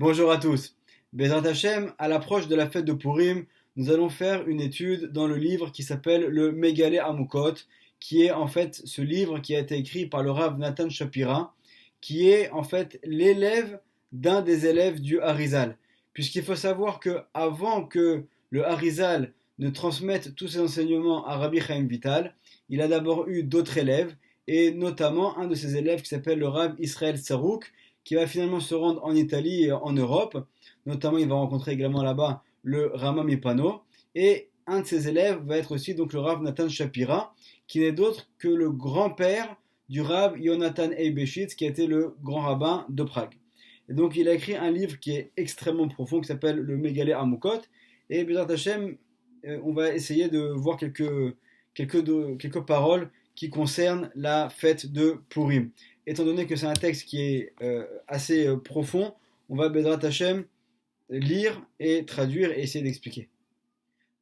Bonjour à tous. Bezrat Hashem, à l'approche de la fête de Purim, nous allons faire une étude dans le livre qui s'appelle le Megaleh Amukot, qui est en fait ce livre qui a été écrit par le Rav Nathan Shapira, qui est en fait l'élève d'un des élèves du Harizal. Puisqu'il faut savoir que avant que le Harizal ne transmette tous ses enseignements à Rabbi Chaim Vital, il a d'abord eu d'autres élèves, et notamment un de ses élèves qui s'appelle le Rav Israël Sarouk, qui va finalement se rendre en Italie et en Europe. Notamment, il va rencontrer également là-bas le Rama Mipano. Et un de ses élèves va être aussi donc le Rav Nathan Shapira, qui n'est d'autre que le grand-père du Rav Yonatan Eibeshitz, qui a été le grand rabbin de Prague. Et donc, il a écrit un livre qui est extrêmement profond, qui s'appelle le Megaleh Amukot. Et Bezrat Hashem, on va essayer de voir quelques paroles qui concernent la fête de Purim. Étant donné que c'est un texte qui est assez profond, on va Bezrat Hashem lire et traduire et essayer d'expliquer.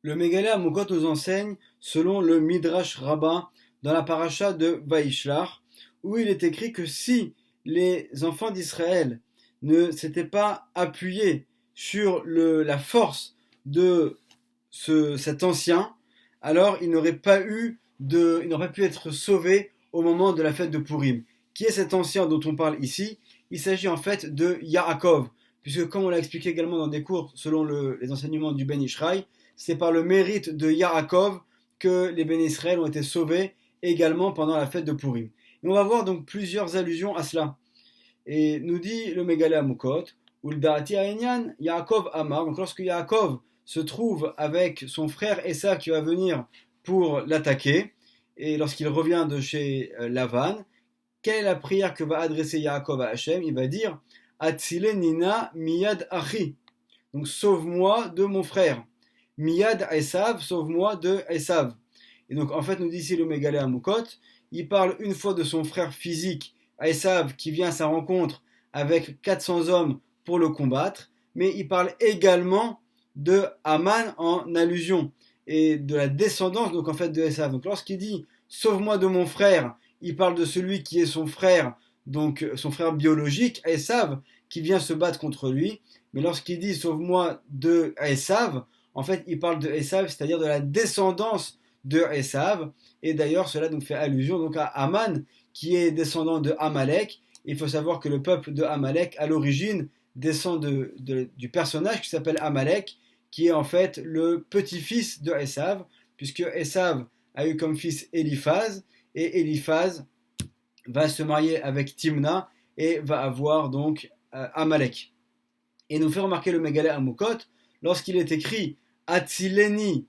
Le Megaleh Amukot nous enseigne selon le Midrash Rabbah dans la paracha de Vaishlach, où il est écrit que si les enfants d'Israël ne s'étaient pas appuyés sur la force de cet ancien, alors ils n'auraient pas pu être sauvés au moment de la fête de Purim. Qui est cet ancien dont on parle ici? Il s'agit en fait de Yaakov, puisque comme on l'a expliqué également dans des cours selon les enseignements du Ben Ishraï, c'est par le mérite de Yaakov que les Ben Israël ont été sauvés également pendant la fête de Purim. Et on va voir donc plusieurs allusions à cela. Et nous dit le Megaleh Amukot, Ulda'ati Aïnyan, Yaakov Amar, donc lorsque Yaakov se trouve avec son frère Esav qui va venir pour l'attaquer, et lorsqu'il revient de chez Lavan, quelle est la prière que va adresser Yaakov à Hachem? Il va dire Atzile Nina Miyad Achi, donc sauve-moi de mon frère. Miyad Esav, sauve-moi de Esav. Et donc en fait, nous dit ici le Megaleh Amukot, il parle une fois de son frère physique, Esav, qui vient à sa rencontre avec 400 hommes pour le combattre, mais il parle également de Haman en allusion et de la descendance donc en fait de Esav. Donc lorsqu'il dit sauve-moi de mon frère, il parle de celui qui est son frère, donc son frère biologique, Esav, qui vient se battre contre lui. Mais lorsqu'il dit sauve-moi de Esav, en fait il parle de Esav, c'est-à-dire de la descendance de Esav. Et d'ailleurs cela donc fait allusion donc à Haman, qui est descendant de Amalek. Il faut savoir que le peuple de Amalek, à l'origine, descend du personnage qui s'appelle Amalek, qui est en fait le petit-fils de Esav, puisque Esav a eu comme fils Eliphaz, et Eliphaz va se marier avec Timna et va avoir donc Amalek. Et nous fait remarquer le Megaleh Amukot, lorsqu'il est écrit Atzileni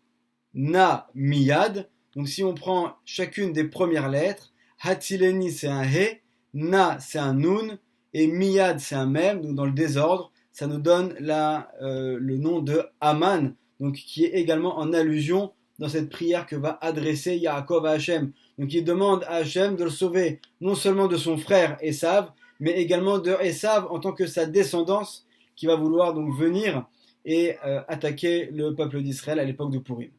Na Miyad, donc si on prend chacune des premières lettres, Hatzileni c'est un He, Na c'est un Nun, et Miyad c'est un Mem, donc dans le désordre, ça nous donne le nom de Haman, donc qui est également en allusion dans cette prière que va adresser Yaakov à Hachem. Donc il demande à Hachem de le sauver non seulement de son frère Esav, mais également de Esav en tant que sa descendance qui va vouloir donc venir et attaquer le peuple d'Israël à l'époque de Purim.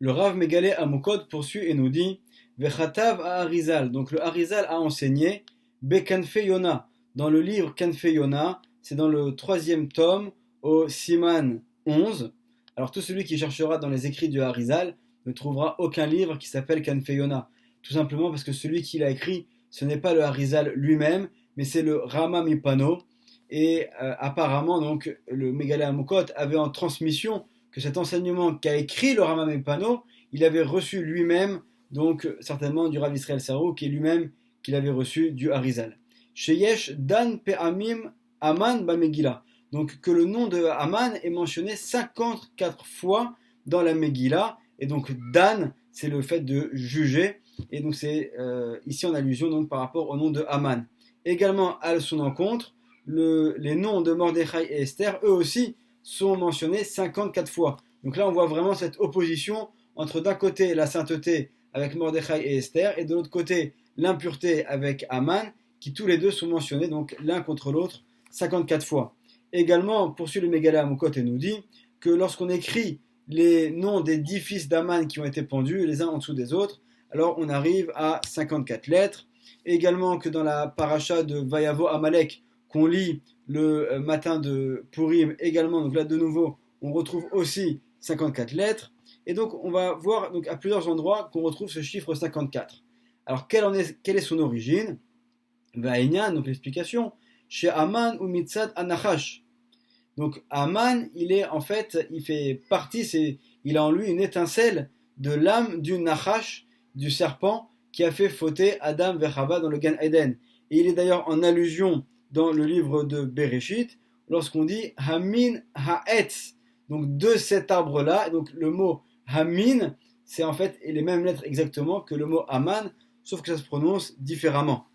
Le Rav Megaleh Amukot poursuit et nous dit Vechatav à Harizal. Donc le Harizal a enseigné Bekanfe Yona. Dans le livre Kanfe Yona, c'est dans le 3e tome au Siman 11. Alors tout celui qui cherchera dans les écrits du Harizal ne trouvera aucun livre qui s'appelle Kanfe Yona. Tout simplement parce que celui qui l'a écrit, ce n'est pas le Harizal lui-même, mais c'est le Rama Mipano. Et apparemment, donc, le Megaleh Amukot avait en transmission que cet enseignement qu'a écrit le Rama Mipano, il avait reçu lui-même, donc certainement du Rav Israël Sarouk, et lui-même qu'il avait reçu du Harizal. Sheyesh Dan Pe'amim Haman Bamegillah. Donc que le nom de Haman est mentionné 54 fois dans la Megillah, et donc Dan, c'est le fait de juger, et donc c'est ici en allusion donc par rapport au nom de Haman. Également à son encontre, les noms de Mordechai et Esther, eux aussi, sont mentionnés 54 fois. Donc là, on voit vraiment cette opposition entre d'un côté la sainteté avec Mordechai et Esther, et de l'autre côté l'impureté avec Haman, qui tous les deux sont mentionnés donc l'un contre l'autre 54 fois. Également, poursuit le Megaleh Amukot et nous dit que lorsqu'on écrit les noms des 10 fils d'Haman qui ont été pendus, les uns en dessous des autres, alors on arrive à 54 lettres. Également que dans la paracha de Vayavo Amalek, qu'on lit le matin de Purim également. Donc là, de nouveau, on retrouve aussi 54 lettres. Et donc, on va voir donc, à plusieurs endroits qu'on retrouve ce chiffre 54. Alors, quelle est son origine? Vaïnian, donc l'explication, chez Aman ou Mitzad Anachash. Donc, Aman, il fait partie, il a en lui une étincelle de l'âme du Nachash, du serpent, qui a fait fauter Adam vers Chava dans le Gan Eden. Et il est d'ailleurs en allusion dans le livre de Bereshit, lorsqu'on dit Hamin Ha'etz, donc de cet arbre-là. Donc le mot Hamin, c'est en fait les mêmes lettres exactement que le mot Aman, sauf que ça se prononce différemment.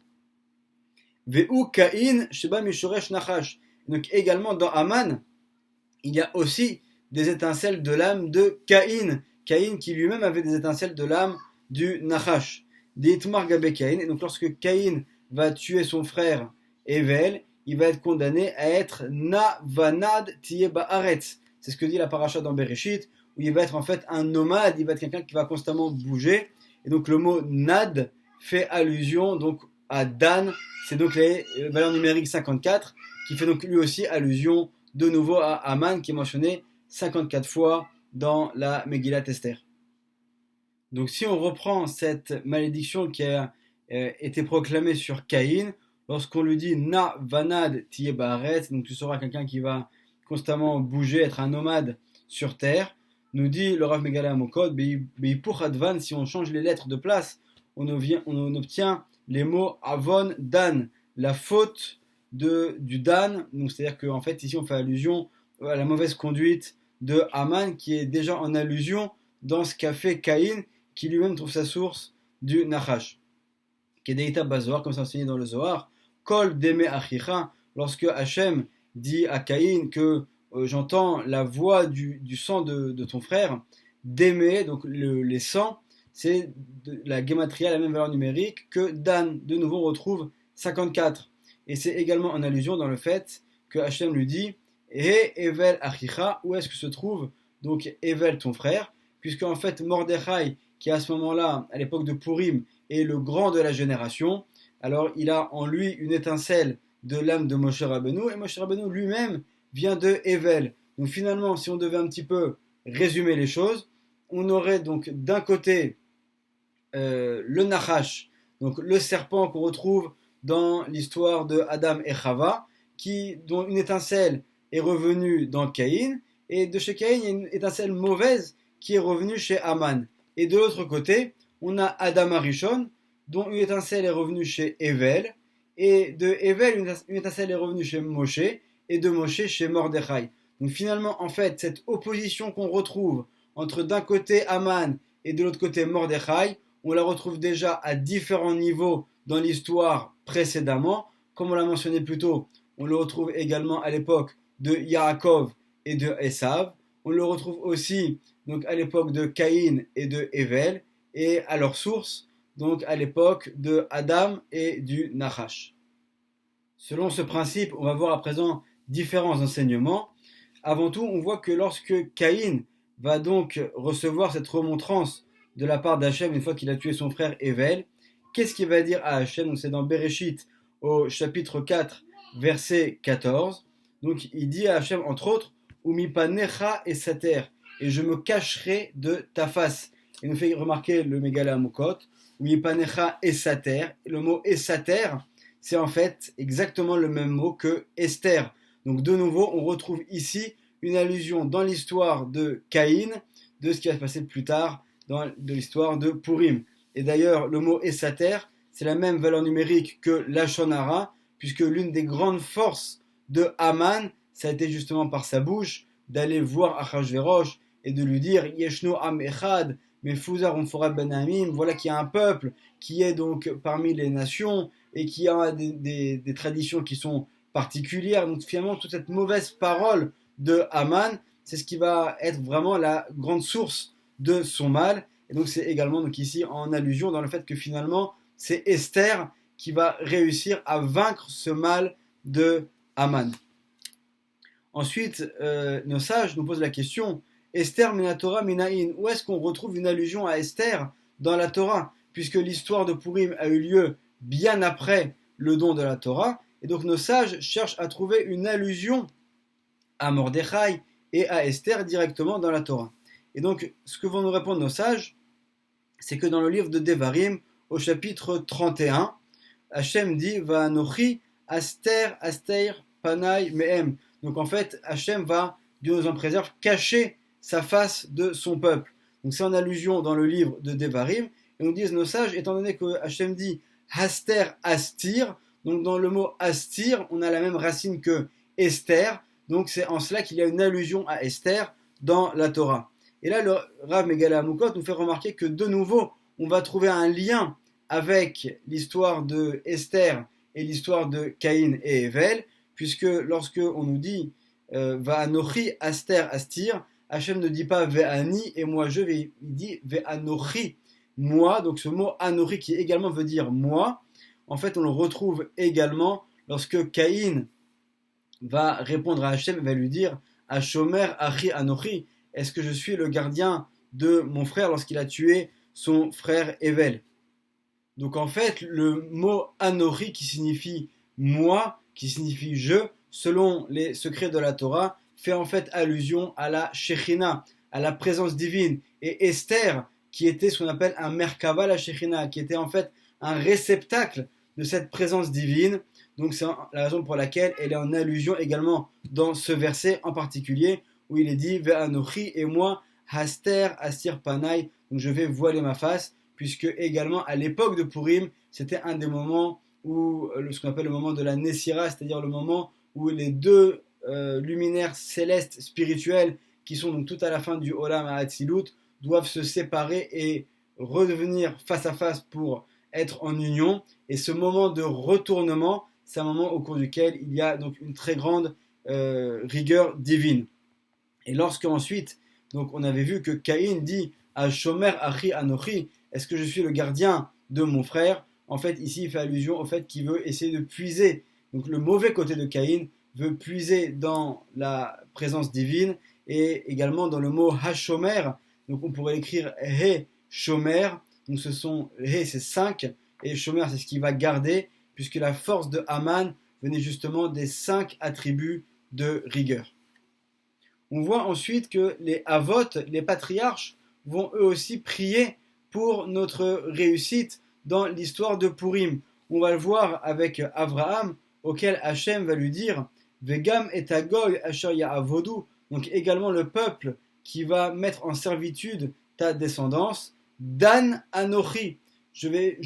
Ve'u Kain Sheba Mishoresh Nachash. Donc également dans Aman, il y a aussi des étincelles de l'âme de Caïn. Caïn qui lui-même avait des étincelles de l'âme du Nachash. D'Itmar Gabe Caïn. Et donc lorsque Caïn va tuer son frère Evel, il va être condamné à être Navanad Tiye Ba'aretz. C'est ce que dit la paracha dans Bereshit, où il va être en fait un nomade, il va être quelqu'un qui va constamment bouger. Et donc le mot Nad fait allusion donc à Dan, c'est donc les valeurs numériques 54, qui fait donc lui aussi allusion de nouveau à Aman, qui est mentionné 54 fois dans la Megillat Esther. Donc si on reprend cette malédiction qui a été proclamée sur Caïn, lorsqu'on lui dit Na vanad tiye ba'aretz, donc tu seras quelqu'un qui va constamment bouger, être un nomade sur terre, nous dit le Rav Megala Amokot, Beipur Advan, si on change les lettres de place, on obtient les mots Avon Dan, la faute du Dan, donc c'est-à-dire qu'en fait ici on fait allusion à la mauvaise conduite de Haman, qui est déjà en allusion dans ce qu'a fait Caïn, qui lui-même trouve sa source du Nachash. Kedeita Bazoar, comme c'est enseigné dans le Zohar, Kol Deme Achicha, lorsque Hachem dit à Caïn que j'entends la voix du sang de ton frère, Deme, donc les sangs, c'est la gematria, la même valeur numérique que Dan. De nouveau, on retrouve 54. Et c'est également en allusion dans le fait que Hachem lui dit He Evel Achicha, où est-ce que se trouve donc Evel ton frère, puisque en fait Mordechai, qui à ce moment-là, à l'époque de Purim, est le grand de la génération, alors il a en lui une étincelle de l'âme de Moshe Rabbeinu, et Moshe Rabbeinu lui-même vient de Evel. Donc finalement, si on devait un petit peu résumer les choses, on aurait donc d'un côté le Nachash, donc le serpent qu'on retrouve dans l'histoire de Adam et Chava, dont une étincelle est revenue dans Caïn, et de chez Caïn, il y a une étincelle mauvaise qui est revenue chez Aman. Et de l'autre côté, on a Adam Arishon, dont une étincelle est revenue chez Evel, et de Evel, une étincelle est revenue chez Moshe, et de Moshe chez Mordechai. Donc finalement, en fait, cette opposition qu'on retrouve entre d'un côté Aman et de l'autre côté Mordechai, on la retrouve déjà à différents niveaux dans l'histoire précédemment. Comme on l'a mentionné plus tôt, on le retrouve également à l'époque de Yaakov et de Esav. On le retrouve aussi donc à l'époque de Caïn et de Evel, et à leur source, donc à l'époque de Adam et du Nachash. Selon ce principe, on va voir à présent différents enseignements. Avant tout, on voit que lorsque Caïn va donc recevoir cette remontrance de la part d'Hachem une fois qu'il a tué son frère Evel, qu'est-ce qu'il va dire à Hachem? Donc c'est dans Bereshit au chapitre 4, verset 14. Donc il dit à Hachem entre autres Umipanecha et Sater, et je me cacherai de ta face. Il nous fait remarquer le Megala Amukot, Umipanecha et Sater. Le mot Esater, c'est en fait exactement le même mot que Esther. Donc de nouveau, on retrouve ici une allusion dans l'histoire de Caïn, de ce qui va se passer plus tard de l'histoire de Purim. Et d'ailleurs, le mot Esater, c'est la même valeur numérique que Lashon Hara, puisque l'une des grandes forces de Haman, ça a été justement par sa bouche, d'aller voir Achashverosh et de lui dire Yeshno Am Echad, Mefuzar Umforad Ben Amim, voilà qu'il y a un peuple qui est donc parmi les nations et qui a des traditions qui sont particulières. Donc finalement, toute cette mauvaise parole de Haman, c'est ce qui va être vraiment la grande source de son mal. Et donc c'est également donc ici en allusion dans le fait que finalement c'est Esther qui va réussir à vaincre ce mal de Haman. Ensuite, nos sages nous posent la question Esther Minatora Minaïn, où est-ce qu'on retrouve une allusion à Esther dans la Torah, puisque l'histoire de Purim a eu lieu bien après le don de la Torah, Et donc nos sages cherchent à trouver une allusion à Mordechai et à Esther directement dans la Torah. Et donc ce que vont nous répondre nos sages, c'est que dans le livre de Devarim, au chapitre 31, Hachem dit Va'anochi Aster Panai Mehem. Donc en fait, Hachem va, Dieu nous en préserve, cacher sa face de son peuple. Donc c'est en allusion dans le livre de Devarim. Et nous disent nos sages, étant donné que Hachem dit Haster Astir, donc dans le mot Astir, on a la même racine que Esther. Donc c'est en cela qu'il y a une allusion à Esther dans la Torah. Et là, le Rav Megale Amukot nous fait remarquer que de nouveau, on va trouver un lien avec l'histoire de Esther et l'histoire de Caïn et Evel, puisque lorsque on nous dit Va'anochi Aster Astir, Hachem ne dit pas Ve'ani et moi je vais, il dit Ve'anochi, moi. Donc ce mot Anochi qui également veut dire moi, en fait on le retrouve également lorsque Caïn va répondre à Hachem et va lui dire Ashomer Achi Anochi, est-ce que je suis le gardien de mon frère lorsqu'il a tué son frère Evel? Donc en fait, le mot Anochi qui signifie moi, qui signifie je, selon les secrets de la Torah, fait en fait allusion à la Shekhinah, à la présence divine. Et Esther, qui était ce qu'on appelle un Merkava la Shekhinah, qui était en fait un réceptacle de cette présence divine. Donc c'est la raison pour laquelle elle est en allusion également dans ce verset en particulier, où il est dit Ve'anochi et moi, Haster Astir Panai, donc je vais voiler ma face, puisque également à l'époque de Purim, c'était un des moments où, ce qu'on appelle le moment de la Nessira, c'est-à-dire le moment où les deux luminaires célestes spirituels, qui sont donc tout à la fin du Olam à Hatzilut, doivent se séparer et redevenir face à face pour être en union. Et ce moment de retournement, c'est un moment au cours duquel il y a donc une très grande rigueur divine. Et lorsque ensuite, donc on avait vu que Caïn dit à Shomer Achi Anochi, est-ce que je suis le gardien de mon frère? En fait, ici, il fait allusion au fait qu'il veut essayer de puiser. Donc le mauvais côté de Caïn veut puiser dans la présence divine et également dans le mot Hashomer. Donc on pourrait écrire He Shomer. Donc ce sont He, c'est 5 et Shomer, c'est ce qui va garder, puisque la force de Haman venait justement des 5 attributs de rigueur. On voit ensuite que les Avot, les patriarches, vont eux aussi prier pour notre réussite dans l'histoire de Purim. On va le voir avec Abraham, auquel Hachem va lui dire Vegam et Agoy Asher Ya'avodu, donc également le peuple qui va mettre en servitude ta descendance. Dan Anochi, je vais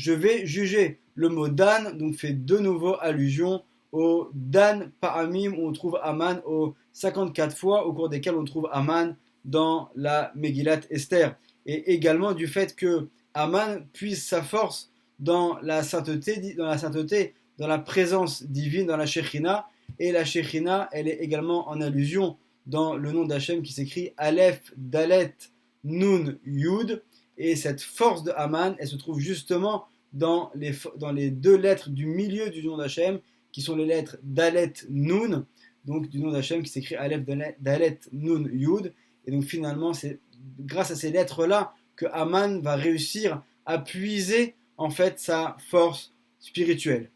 juger. Le mot Dan donc fait de nouveau allusion au Dan Pa'amim, où on trouve Aman aux 54 fois au cours desquelles on trouve Aman dans la Megillat Esther. Et également du fait que Aman puise sa force dans la sainteté, dans la présence divine, dans la Shekhinah. Et la Shekhinah, elle est également en allusion dans le nom d'Hachem qui s'écrit Aleph, Dalet, Nun, Yud. Et cette force de Aman, elle se trouve justement dans les deux lettres du milieu du nom d'Hachem, qui sont les lettres Dalet, Nun, donc du nom d'Hachem qui s'écrit Aleph, Dalet, Nun, Yud. Et donc finalement, c'est grâce à ces lettres-là que Aman va réussir à puiser en fait sa force spirituelle.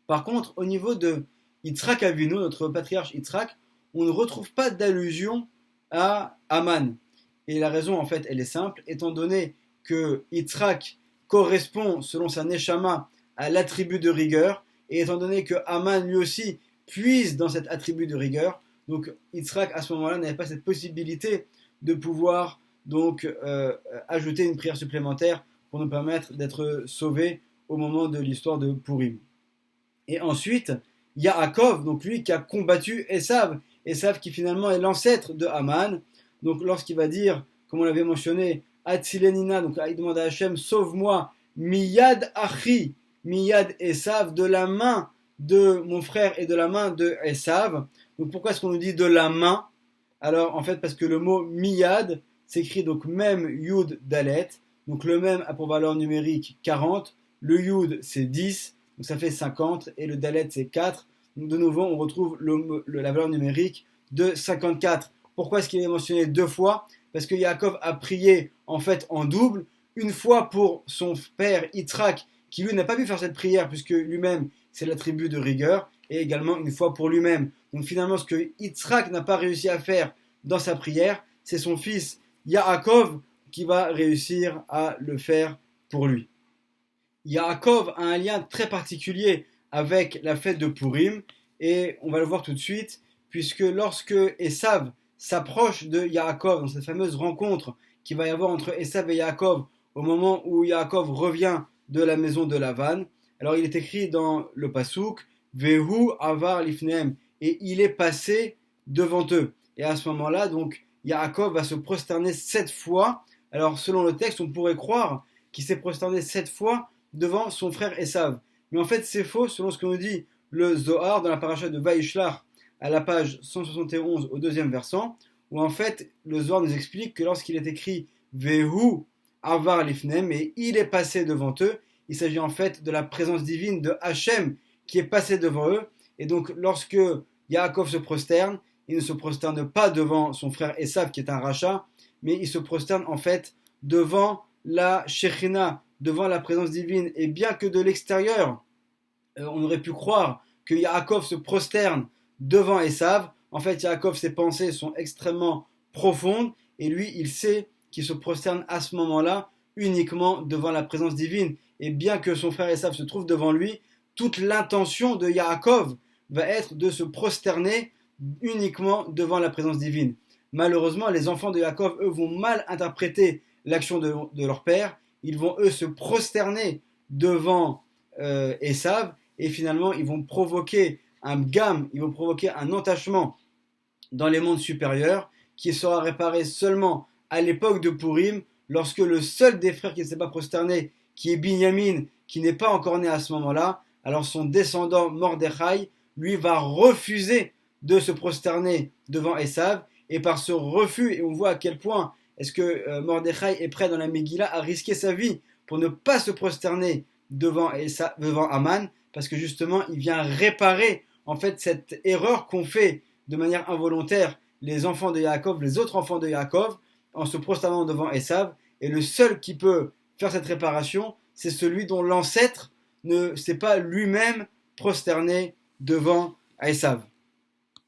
Par contre, au niveau de Yitzhak Avinu, notre patriarche Yitzhak, on ne retrouve pas d'allusion à Aman. Et la raison, en fait, elle est simple, étant donné que Yitzhak correspond, selon sa Neshama, à l'attribut de rigueur, et étant donné que Aman, lui aussi, puise dans cet attribut de rigueur, donc Yitzhak, à ce moment-là, n'avait pas cette possibilité de pouvoir donc ajouter une prière supplémentaire pour nous permettre d'être sauvés au moment de l'histoire de Purim. Et ensuite, Yaakov, donc lui qui a combattu Esav qui finalement est l'ancêtre de Haman. Donc lorsqu'il va dire, comme on l'avait mentionné, Atzilenina, donc il demande à Hachem, sauve-moi, Miyad Achi, Miyad Esav, de la main de mon frère et de la main de Esav. Donc pourquoi est-ce qu'on nous dit de la main? Alors en fait parce que le mot Miyad s'écrit donc même Yud Dalet, donc le même a pour valeur numérique 40, le Yud c'est 10, donc ça fait 50, et le Dalet c'est 4, donc de nouveau on retrouve la valeur numérique de 54. Pourquoi est-ce qu'il est mentionné deux fois? Parce que Yaakov a prié en fait en double, une fois pour son père Yitzhak qui lui n'a pas pu faire cette prière puisque lui-même c'est la tribu de rigueur, et également une fois pour lui-même. Donc finalement ce que Yitzhak n'a pas réussi à faire dans sa prière, c'est son fils Yaakov qui va réussir à le faire pour lui. Yaakov a un lien très particulier avec la fête de Purim, et on va le voir tout de suite, puisque lorsque Esav s'approche de Yaakov, dans cette fameuse rencontre qu'il va y avoir entre Esav et Yaakov, au moment où Yaakov revient de la maison de Lavan, alors il est écrit dans le Passouk, Vehu avar lifnehem, et il est passé devant eux. Et à ce moment-là, donc, Yaakov va se prosterner 7 fois. Alors, selon le texte, on pourrait croire qu'il s'est prosterné 7 fois devant son frère Esav. Mais en fait, c'est faux, selon ce que nous dit le Zohar dans la paracha de Vaishlach, à la page 171 au deuxième versant, où en fait, le Zohar nous explique que lorsqu'il est écrit Vehu avar lifnehem, et il est passé devant eux, il s'agit en fait de la présence divine de Hachem qui est passé devant eux. Et donc, lorsque Yaakov se prosterne, il ne se prosterne pas devant son frère Esav qui est un rachat, mais il se prosterne en fait devant la Shekhinah, devant la présence divine. Et bien que de l'extérieur, on aurait pu croire que Yaakov se prosterne devant Esav, en fait Yaakov, ses pensées sont extrêmement profondes, et lui, il sait qu'il se prosterne à ce moment-là uniquement devant la présence divine. Et bien que son frère Esav se trouve devant lui, toute l'intention de Yaakov va être de se prosterner uniquement devant la présence divine. Malheureusement, les enfants de Yaakov, eux, vont mal interpréter l'action de leur père. Ils vont, eux, se prosterner devant Esav, et finalement, ils vont provoquer un gam, ils vont provoquer un entachement dans les mondes supérieurs qui sera réparé seulement à l'époque de Purim, lorsque le seul des frères qui ne s'est pas prosterné, qui est Binyamin, qui n'est pas encore né à ce moment-là, alors son descendant Mordechai, lui, va refuser de se prosterner devant Esav, et par ce refus, et on voit à quel point est-ce que Mordechai est prêt dans la Megillah à risquer sa vie pour ne pas se prosterner devant Aman, parce que justement il vient réparer en fait cette erreur qu'ont fait de manière involontaire les enfants de Yaakov, les autres enfants de Yaakov, en se prosternant devant Esav, et le seul qui peut faire cette réparation, c'est celui dont l'ancêtre ne s'est pas lui-même prosterné devant Esav.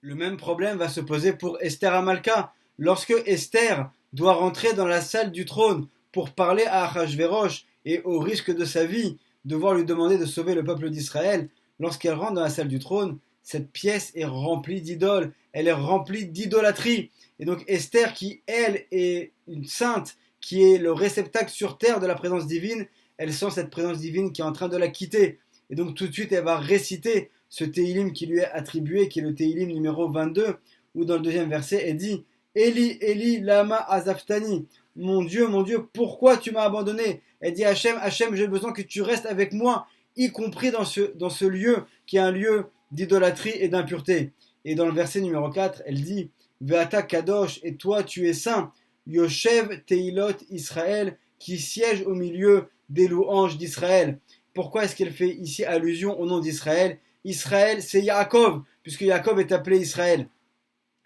Le même problème va se poser pour Esther Amalka. Lorsque Esther doit rentrer dans la salle du trône pour parler à Achashverosh, et au risque de sa vie, devoir lui demander de sauver le peuple d'Israël, lorsqu'elle rentre dans la salle du trône, cette pièce est remplie d'idoles, elle est remplie d'idolâtrie. Et donc Esther, qui elle est une sainte, qui est le réceptacle sur terre de la présence divine, elle sent cette présence divine qui est en train de la quitter. Et donc tout de suite elle va réciter ce Teilim qui lui est attribué, qui est le Teilim numéro 22, où dans le deuxième verset elle dit Eli, Eli, lama azaftani. Mon Dieu, pourquoi tu m'as abandonné? Elle dit Hachem, Hachem, j'ai besoin que tu restes avec moi, y compris dans ce lieu qui est un lieu d'idolâtrie et d'impureté. Et dans le verset numéro 4, elle dit Veata kadosh, et toi tu es saint, Yoshev teilot Israël, qui siège au milieu des louanges d'Israël. Pourquoi est-ce qu'elle fait ici allusion au nom d'Israël? Israël, c'est Yaakov, puisque Yaakov est appelé Israël.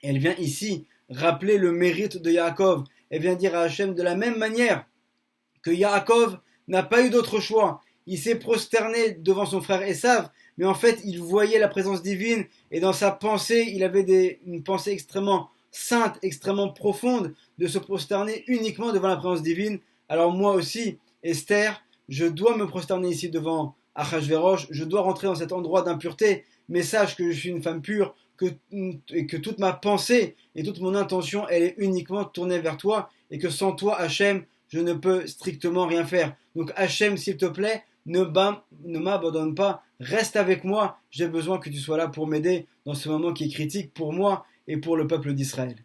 Et elle vient ici rappeler le mérite de Yaakov. Elle vient dire à Hachem de la même manière que Yaakov n'a pas eu d'autre choix. Il s'est prosterné devant son frère Esav, mais en fait il voyait la présence divine, et dans sa pensée il avait une pensée extrêmement sainte, extrêmement profonde, de se prosterner uniquement devant la présence divine. Alors moi aussi, Esther, je dois me prosterner ici devant Achashverosh, je dois rentrer dans cet endroit d'impureté, mais sache que je suis une femme pure, et que toute ma pensée et toute mon intention, elle est uniquement tournée vers toi, et que sans toi, Hachem, je ne peux strictement rien faire. Donc Hachem, s'il te plaît, ne m'abandonne pas, reste avec moi, j'ai besoin que tu sois là pour m'aider dans ce moment qui est critique pour moi et pour le peuple d'Israël.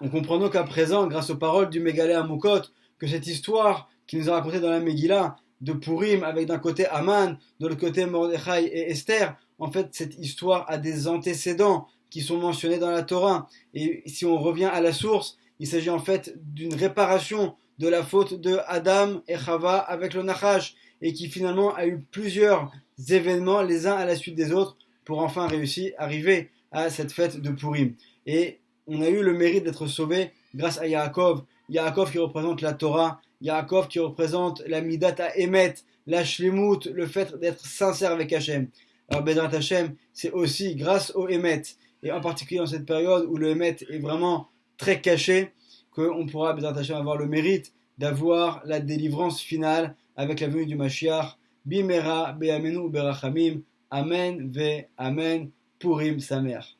On comprend donc à présent, grâce aux paroles du Mégalé Amoukot, que cette histoire qui nous a racontée dans la Megillah, de Purim, avec d'un côté Aman, de l'autre côté Mordechai et Esther, en fait cette histoire a des antécédents qui sont mentionnés dans la Torah. Et si on revient à la source, il s'agit en fait d'une réparation de la faute de Adam et Chava avec le Nachash, et qui finalement a eu plusieurs événements les uns à la suite des autres pour enfin arriver à cette fête de Purim. Et on a eu le mérite d'être sauvé grâce à Yaakov qui représente la Torah, Yaakov qui représente la midat à Emet, la shlemut, le fait d'être sincère avec Hachem. Alors Bezrat Hachem, c'est aussi grâce au Emet, et en particulier dans cette période où le Emet est vraiment très caché, qu'on pourra Bezrat Hachem avoir le mérite d'avoir la délivrance finale avec la venue du Mashiach. Bimera, Be'amenu, Berachamim. Amen, Ve, Amen, Purim Samer.